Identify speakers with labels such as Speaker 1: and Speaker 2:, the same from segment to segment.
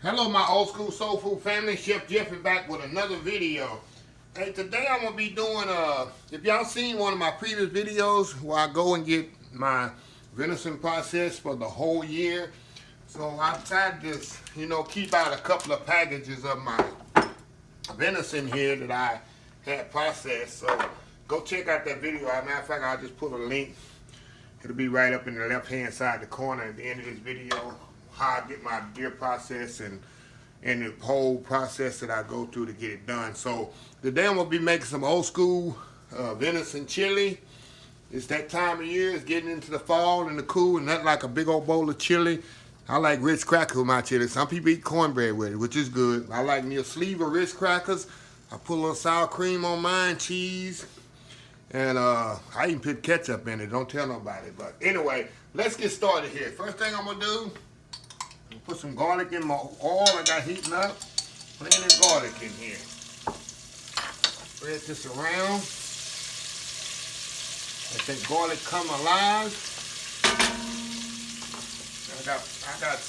Speaker 1: Hello my old school soul food family, Chef Jeff is back with another video. Hey, today I'm going to be doing, if y'all seen one of my previous videos where I go and get my venison processed for the whole year. So I tried to, keep out a couple of packages of my venison here that I had processed. So go check out that video. As a matter of fact, I'll just put a link. It'll be right up in the left hand side of the corner at the end of this video. How I get my deer process and the whole process that I go through to get it done. So today I'm gonna be making some old school venison chili. It's that time of year. It's getting into the fall and the cool, and not like a big old bowl of chili. I like Ritz crackers with my chili. Some people eat cornbread with it, which is good. I like me a sleeve of Ritz crackers. I put a little sour cream on mine, cheese, and I even put ketchup in it. Don't tell nobody. But anyway, let's get started here. First thing I'm gonna do, put some garlic in my oil I got heating up. Plenty of garlic in here. Spread this around. Let that garlic come alive. I got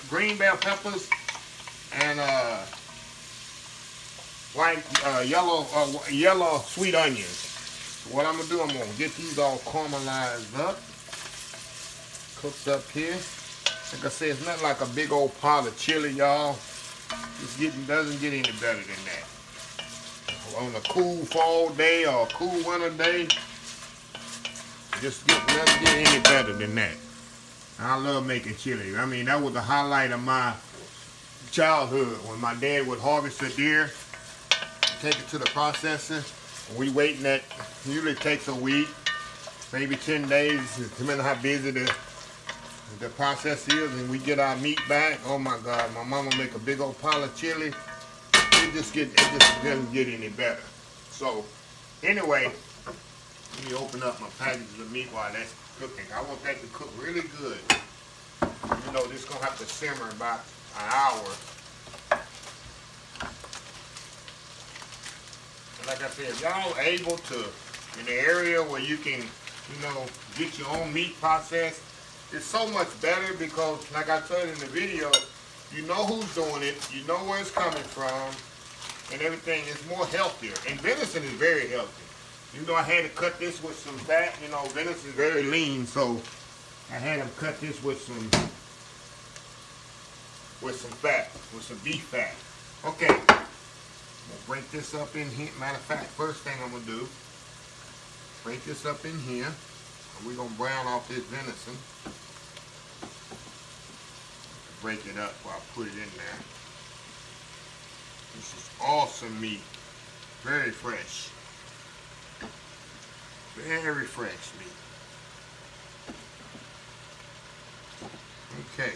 Speaker 1: green bell peppers and yellow sweet onions. So what I'm gonna do, I'm gonna get these all caramelized up. Cooked up here. Like I said, it's not like a big old pot of chili, y'all. Doesn't get any better than that. On a cool fall day or a cool winter day, doesn't get any better than that. I love making chili. I mean, that was the highlight of my childhood when my dad would harvest a deer, take it to the processor. We waiting that usually takes a week, maybe 10 days, depending on how busy the process is, and we get our meat back. Oh my God, my mama make a big old pile of chili. It just doesn't get any better. So anyway, let me open up my packages of meat while that's cooking. I want that to cook really good. You know, this gonna have to simmer about an hour. And like I said, if y'all able to, in the area where you can, get your own meat processed, it's so much better because, like I told you in the video, you know who's doing it, you know where it's coming from, and everything is more healthier. And venison is very healthy. I had to cut this with some fat. Venison is very lean, so I had to cut this with some fat, with some beef fat. Okay, I'm gonna break this up in here. Matter of fact, first thing I'm gonna do, break this up in here. We're gonna brown off this venison. Break it up while I put it in there. This is awesome meat. Very fresh. Very fresh meat. Okay.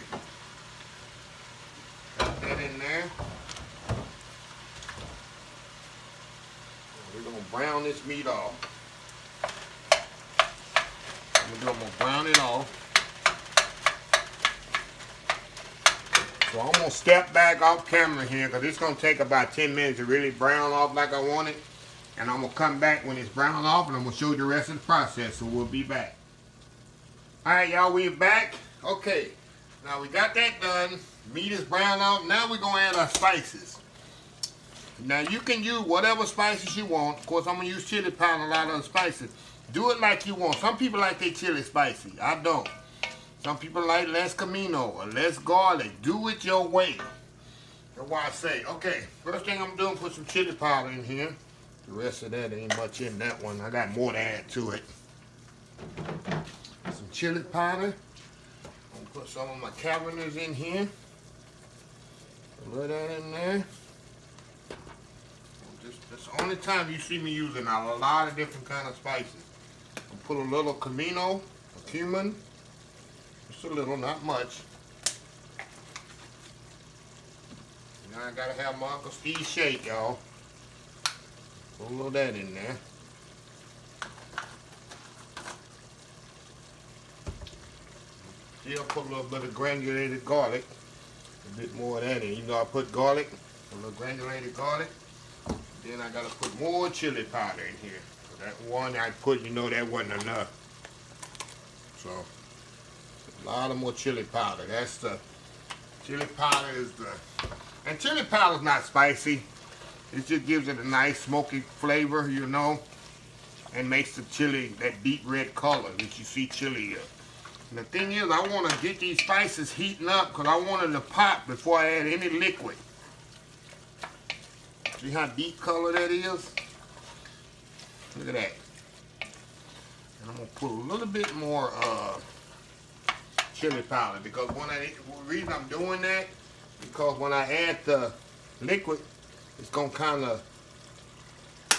Speaker 1: Got that in there. We're gonna brown this meat off. I'm gonna brown it off. So I'm gonna step back off camera here because it's gonna take about 10 minutes to really brown off like I want it. And I'm gonna come back when it's brown off and I'm gonna show you the rest of the process. So we'll be back. Alright y'all, we're back. Okay, now we got that done. Meat is brown out. Now we're gonna add our spices. Now you can use whatever spices you want. Of course I'm gonna use chili powder and a lot of the spices. Do it like you want. Some people like their chili spicy. I don't. Some people like less camino or less garlic. Do it your way. That's why I say, okay, first thing I'm doing, put some chili powder in here. The rest of that ain't much in that one. I got more to add to it. Some chili powder. I'm gonna put some of my Caberners in here. Put that in there. That's the only time you see me using a lot of different kind of spices. I'll put a little camino, cumin. Just a little, not much. Now I gotta have my Uncle Steve shake, y'all. Put a little of that in there. Still put a little bit of granulated garlic. A bit more of that in. I put garlic, a little granulated garlic. Then I gotta put more chili powder in here. So that one I put, that wasn't enough. So A lot of more chili powder. That's the chili powder is the, and chili powder is not spicy. It just gives it a nice smoky flavor, you know, and makes the chili that deep red color that you see chili. And the thing is, I want to get these spices heating up because I want it to pop before I add any liquid. See how deep color that is? Look at that. And I'm going to put a little bit more chili powder because the reason I'm doing that, because when I add the liquid, it's going to kind of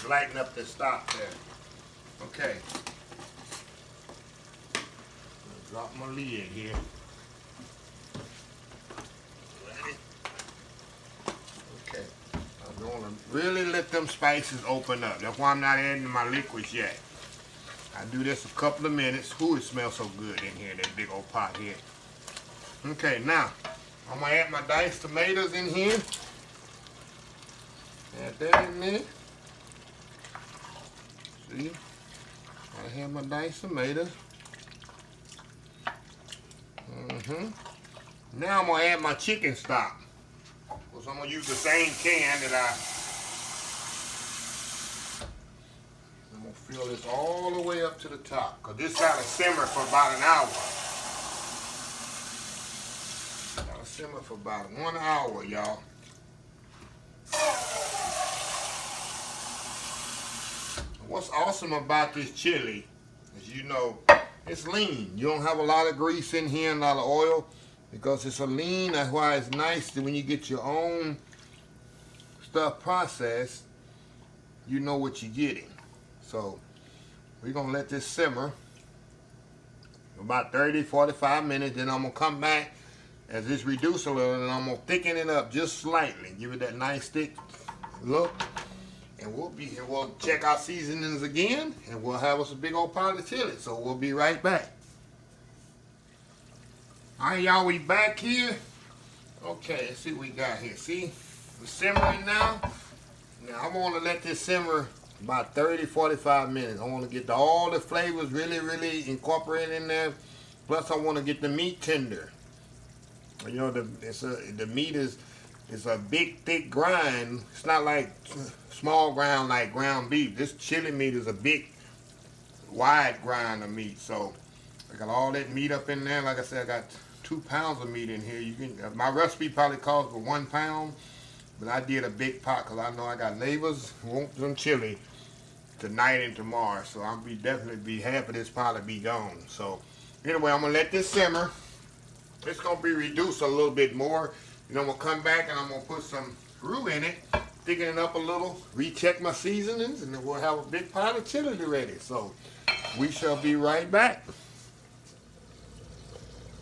Speaker 1: lighten up the stock there. Okay. Drop my lid here. Ready? Okay. I'm going to really let them spices open up. That's why I'm not adding my liquids yet. I do this a couple of minutes. Ooh, it smells so good in here, that big old pot here. Okay, now I'm going to add my diced tomatoes in here. Add that in there. See? I have my diced tomatoes. Now I'm going to add my chicken stock. So I'm going to use the same can that I'm going to fill this all the way up to the top. Because this got to simmer for about an hour. Got to simmer for about 1 hour, y'all. What's awesome about this chili is, you know, it's lean. You don't have a lot of grease in here and a lot of oil because it's a lean. That's why it's nice that when you get your own stuff processed, you know what you're getting. So we're going to let this simmer about 30-45 minutes. Then I'm going to come back as this reduces a little and I'm going to thicken it up just slightly. Give it that nice thick look. And we'll check our seasonings again, and we'll have us a big old pot of chili. So we'll be right back. All right, y'all, we back here. Okay, let's see what we got here. See, we're simmering now. Now I'm gonna let this simmer about 30-45 minutes. I want to get all the flavors really incorporated in there. Plus, I want to get the meat tender. You know, the meat is a big, thick grind. It's not like small ground like ground beef. This chili meat is a big, wide grind of meat. So I got all that meat up in there. Like I said, I got 2 pounds of meat in here. You can. My recipe probably calls for 1 pound, but I did a big pot because I know I got neighbors who want some chili tonight and tomorrow. So I'll definitely be half of this pot to be gone. So anyway, I'm gonna let this simmer. It's gonna be reduced a little bit more. You know, I'm gonna come back and I'm gonna put some roux in it, thicken it up a little, recheck my seasonings, and then we'll have a big pot of chili ready. So we shall be right back.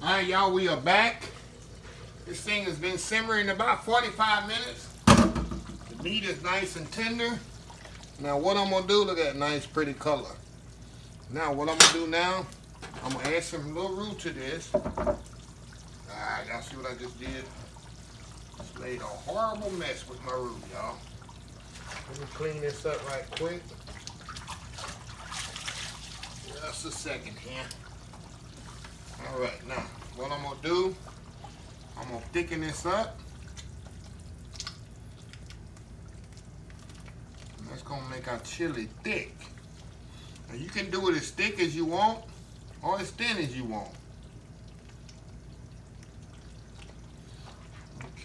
Speaker 1: All right, y'all, we are back. This thing has been simmering about 45 minutes. The meat is nice and tender. Now what I'm gonna do, look at that nice pretty color. Now what I'm gonna do now, I'm gonna add some little roux to this. Y'all see what I just did? Just made a horrible mess with my roux, y'all. Let me clean this up right quick. Just a second here. All right, now what I'm gonna do, I'm gonna thicken this up. And that's gonna make our chili thick. Now you can do it as thick as you want or as thin as you want.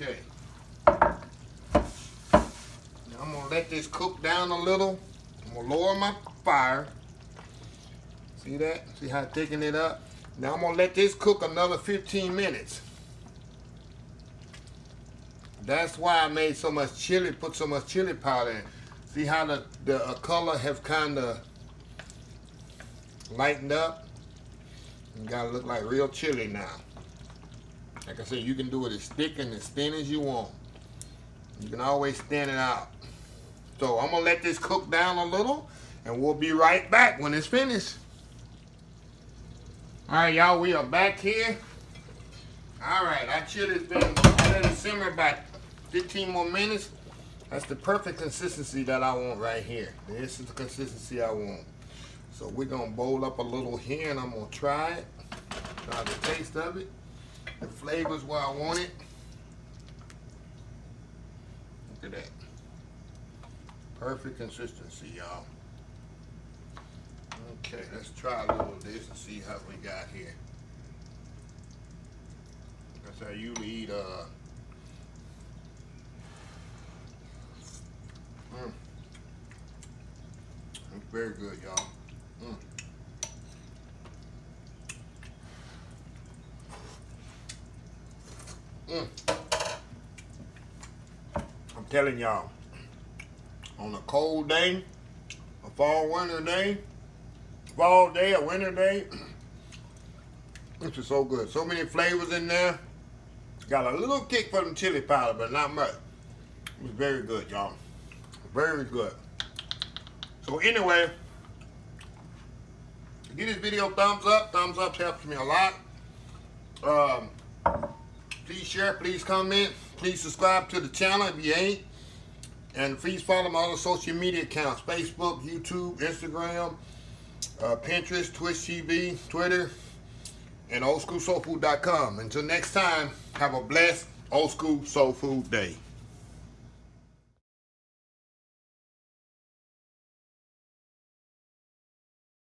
Speaker 1: Okay. Now I'm gonna let this cook down a little. I'm gonna lower my fire. See that? See how I thicken it up? Now I'm gonna let this cook another 15 minutes. That's why I made so much chili, put so much chili powder in. See how the color have kind of lightened up? You gotta look like real chili now. Like I said, you can do it as thick and as thin as you want. You can always thin it out. So I'm gonna let this cook down a little and we'll be right back when it's finished. All right, y'all, we are back here. All right, our chili's been, I let it simmer about 15 more minutes. That's the perfect consistency that I want right here. This is the consistency I want. So we're gonna bowl up a little here and I'm gonna try it. Try the taste of it. The flavor's where I want it. Look at that. Perfect consistency, y'all. Okay, let's try a little of this and see how we got here. That's how I usually eat It's very good, y'all. I'm telling y'all, on a cold day, a fall winter day, a winter day, this is so good. So many flavors in there. Got a little kick for them chili powder, but not much. It's very good, y'all. Very good. So anyway, give this video a thumbs up. Thumbs up helps me a lot. Please share, please comment, please subscribe to the channel if you ain't. And please follow my other social media accounts: Facebook, YouTube, Instagram, Pinterest, Twitch TV, Twitter, and oldschoolsoulfood.com. Until next time, have a blessed Old School Soul Food Day.